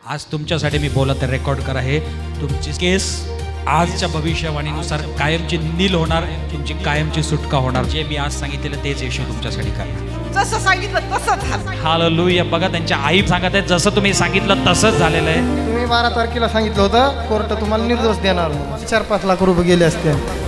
आज तुमच्यासाठी मी बोलत रेकॉर्ड करा हे तुमची केस आजच्या भविष्यवाणीनुसार कायमची नील होणार, तुमची कायमची सुटका होणार। जे मी आज सांगितलेलं तेच येशू तुमच्यासाठी करणार। जसं सांगितलं तसंच झालं। हालेलुया। बघा त्यांच्या आई सांगत आहे जसं तुम्ही सांगितलं तसंच झालेलं आहे। तुम्ही 12 तारखेला सांगितलं होतं कोर्ट तुम्हाला निर्दोष देणार म्हणून 4-5 लाख रुपये गेले असते।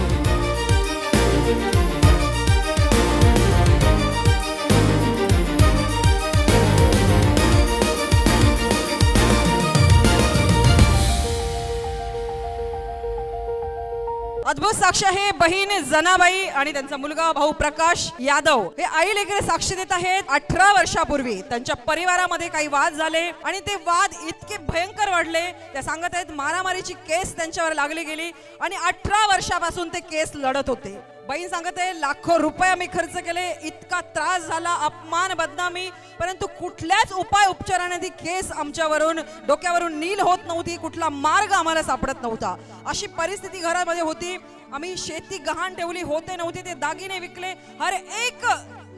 अद्भुत साक्ष आहे बहीण जनाबाई आणि त्यांचा मुलगा भाऊ प्रकाश यादव हे आई लेकरे साक्ष देत आहेत। 18 वर्षापूर्वी त्यांच्या परिवारामध्ये काही वाद झाले आणि ते वाद इतके भयंकर वाढले, त्या सांगत आहेत मारामारीची केस त्यांच्यावर लागली गेली आणि 18 वर्षापासून ते केस लढत होते। बहीण सांगत आहे लाखो रुपये आम्ही खर्च केले, इतका त्रास झाला, अपमान बदनामी, परंतु कुठल्याच उपाय उपचाराने ती केस आमच्यावरून डोक्यावरून नील होत नव्हती, कुठला मार्ग आम्हाला सापडत नव्हता। अशी परिस्थिती घरामध्ये होती। आम्ही शेती गहाण ठेवली होते नव्हते ते दागिने विकले, हर एक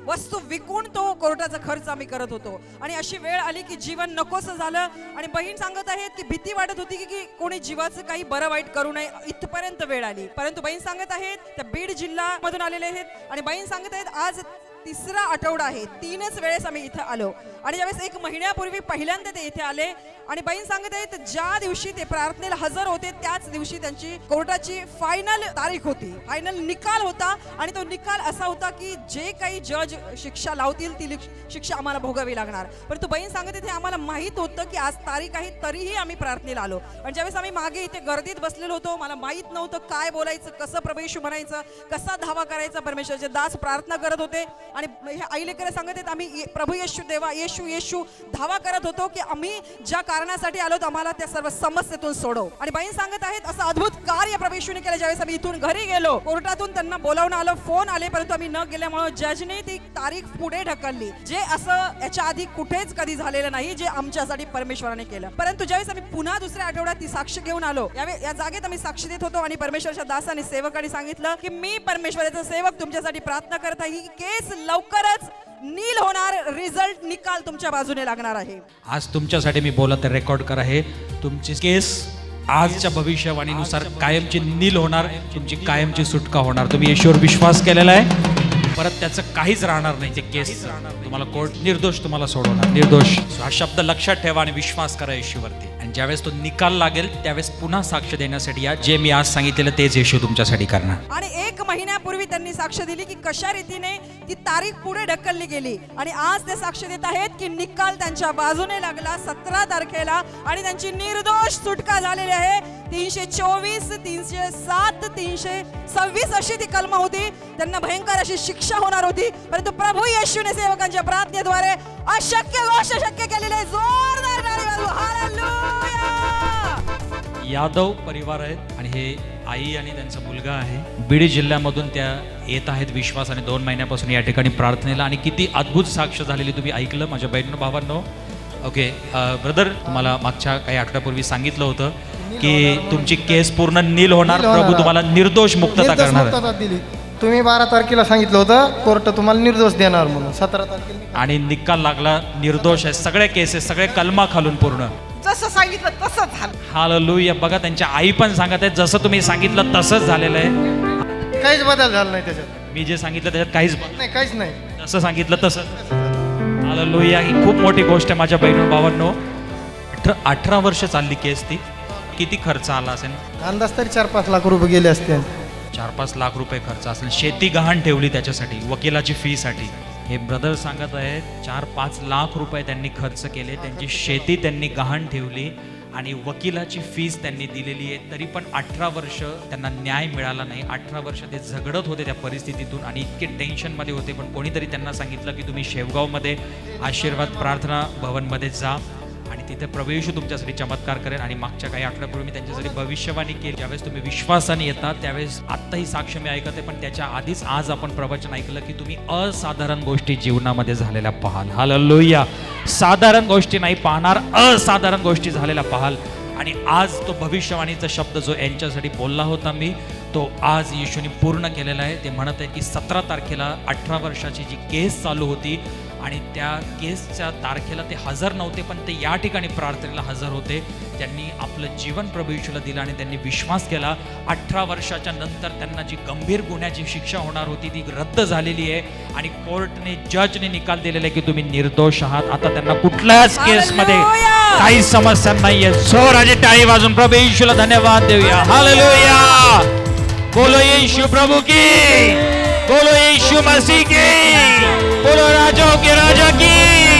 वस्तू विकून तो कोर्टाचा खर्च आम्ही करत होतो आणि अशी वेळ आली की जीवन नकोसं झालं आणि बहीण सांगत आहेत की भीती वाटत होती की कोणी जीवाचं काही बरं वाईट करू नये, इथपर्यंत वेळ आली। परंतु बहीण सांगत आहेत त्या बीड जिल्हा मधून आलेले आहेत आणि बहीण सांगत आहेत आज 3रा आठवडा आहे, 3च वेळेस आम्ही इथे आलो आणि ज्यावेळेस 1 महिन्यापूर्वी पहिल्यांदा ते इथे आले आणि बहीण सांगत आहेत ज्या दिवशी ते प्रार्थनेला हजर होते त्याच दिवशी त्यांची कोर्टाची फायनल तारीख होती, फायनल निकाल होता आणि तो निकाल असा होता की जे काही जज शिक्षा लावतील ती शिक्षा आम्हाला भोगावी लागणार। परंतु बहीण सांगत आहेत आम्हाला माहित होतं की आज तारीख आहे तरीही आम्ही प्रार्थनेला आलो आणि ज्यावेळेस आम्ही मागे इथे गर्दीत बसलेलो होतो मला माहित नव्हतं काय बोलायचं, कसं प्रभू येशू म्हणायचं, कसा धावा करायचा। परमेश्वराचे दास प्रार्थना करत होते आणि हे आई लेकरं सांगत आहेत आम्ही प्रभू येशू देवा येशू येशू धावा करत होतो की आम्ही ज्या कारणासाठी आलो आम्हाला त्या सर्व समस्येतून सोडव। आणि बहीण सांगत आहेत असं अद्भुत कार्य प्रभू येशूने केलं। ज्यावेळेस आम्ही इथून घरी गेलो कोर्टातून त्यांना बोलावून आलो, फोन आले, परंतु आम्ही न गेल्यामुळे जजने ती तारीख पुढे ढकलली, जे असं याच्या आधी कुठेच कधी झालेलं नाही, जे आमच्यासाठी परमेश्वराने केलं। परंतु ज्यावेळेस आम्ही पुन्हा दुसऱ्या आठवड्यात ती साक्ष घेऊन आलो या जागेत आम्ही साक्ष देत होतो आणि परमेश्वराच्या दासाने सेवकाने सांगितलं की मी परमेश्वराचा सेवक तुमच्यासाठी प्रार्थना करत आहे, ही केस लवकरच नील होणार, रिझल्ट निकाल तुमच्या बाजूने लागणार आहे। आज तुमच्यासाठी मी बोलत रेकॉर्ड करा हे तुमची केस आजच्या भविष्यवाणीनुसार कायमची नील होणार, तुमची कायमची सुटका होणार। तुम्ही येशूवर विश्वास केलेला आहे, परत त्याचं काहीच राहणार नाही। ते केस तुम्हाला कोर्ट निर्दोष तुम्हाला सोडवणार, निर्दोष हा शब्द लक्षात ठेवा आणि विश्वास करा येशूवरती। आणि ज्यावेळेस तो निकाल लागेल त्यावेळेस पुन्हा साक्ष देण्यासाठी या, जे मी आज सांगितलेलं तेच येशू तुमच्यासाठी करणार। आणि 1 महिन्यापूर्वी त्यांनी साक्ष दिली की कशा रीतीने ती तारीख पुढे ढकलली गेली आणि आज ते साक्ष देत आहेत की निकाल त्यांच्या बाजूने लागला 17 तारखेला आणि त्यांची निर्दोष सुटका झालेली आहे। 324, 307, 326 अशी ती कलम होती, त्यांना भयंकर अशी शिक्षा होणार होती, परंतु प्रभू येशूने सेवकांच्या प्रार्थनेद्वारे अशक्य गोष्ट शक्य केलेली आहे। जोरदार टाळी वाजवा, हालेलुया। यादव परिवार आहेत आणि हे आई आणि त्यांचा मुलगा आहे। बीड जिल्ह्यामधून त्या येत आहेत विश्वासाने 2 महिन्यापासून या ठिकाणी प्रार्थनेला आणि किती अद्भुत साक्ष झालेली तुम्ही ऐकलं माझ्या बहिणींनो भावांनो। ओके ब्रदर, तुम्हाला मागच्या काही आठवड्यापूर्वी सांगितलं होतं की तुमची केस पूर्ण नील होणार, प्रभू तुम्हाला निर्दोष मुक्तता करणार। तुम्ही 12 तारखेला सांगितलं होतं कोर्ट तुम्हाला निर्दोष देणार म्हणून 17 तारखेला आणि निकाल लागला, निर्दोष आहे। सगळे केसेस सगळे कलमा खालून पूर्ण जसं सांगितलं तसंच झालं। हालेलुया। बघा त्यांच्या आई पण सांगत आहेत जसं तुम्ही सांगितलं तसंच झालेलं आहे, काहीच बदल झाला नाही त्याच्यात। मी जे सांगितलं त्याच्यात काहीच नाही, काहीच नाही, जसं सांगितलं तसंच। हालेलुया। ही खूप मोठी गोष्ट आहे माझ्या बहिणी भावांनो। 18 वर्ष चालली केस ती, किती खर्च आला असेल अंदाज तरी 4-5 लाख रुपये गेले असते। 4-5 लाख रुपये खर्च असेल, शेती गहाण ठेवली त्याच्यासाठी, वकिलाची फी साठी। हे ब्रदर सांगत आहेत 4-5 लाख रुपये त्यांनी खर्च केले, त्यांची शेती त्यांनी गहाण ठेवली आणि वकिलाची फीस त्यांनी दिलेली आहे, तरी पण 18 वर्ष त्यांना न्याय मिळाला नाही। 18 वर्ष ते झगडत होते त्या परिस्थितीतून आणि इतके टेन्शनमध्ये होते, पण कोणीतरी त्यांना सांगितलं की तुम्ही शेवगावमध्ये आशीर्वाद प्रार्थना भवनमध्ये जा आणि तिथे प्रभू येशू तुमच्यासाठी चमत्कार करेल। आणि मागच्या काही आठवड्यापूर्वी मी त्यांच्यासाठी भविष्यवाणी केली, ज्यावेळेस तुम्ही विश्वासाने येतात त्यावेळेस आत्ता ही साक्ष मी ऐकते, पण त्याच्या आधीच आज आपण प्रवचन ऐकलं की तुम्ही असाधारण गोष्टी जीवनामध्ये झालेल्या पाहाल। हालेलुया। साधारण गोष्टी नाही पाहणार, असाधारण गोष्टी झालेल्या पाहाल। आणि आज तो भविष्यवाणीचा शब्द जो यांच्यासाठी बोलला होता मी, तो आज येशूने पूर्ण केलेला आहे। ते म्हणत आहे की 17 तारखेला 18 वर्षाची जी केस चालू होती आणि त्या केसच्या तारखेला ते हजर नव्हते, पण ते या ठिकाणी प्रार्थनेला हजर होते. त्यांनी आपलं जीवन प्रभू येशूला दिलं आणि त्यांनी विश्वास केला. 18 वर्षाच्या नंतर त्यांना जी गंभीर गुन्ह्याची शिक्षा होणार होती ती रद्द झालेली आहे आणि कोर्टने जजने निकाल दिलेला आहे की तुम्ही निर्दोष आहात. आता त्यांना कुठल्याच केसमध्ये हालेलुया! काही समस्या नाहीये. जोराची टाळी वाजून प्रभू येशूला धन्यवाद देऊया. हालेलुया! बोलो यीशु प्रभु की, बोलो यीशु मसीह की, बोलो राजाओं के राजा की.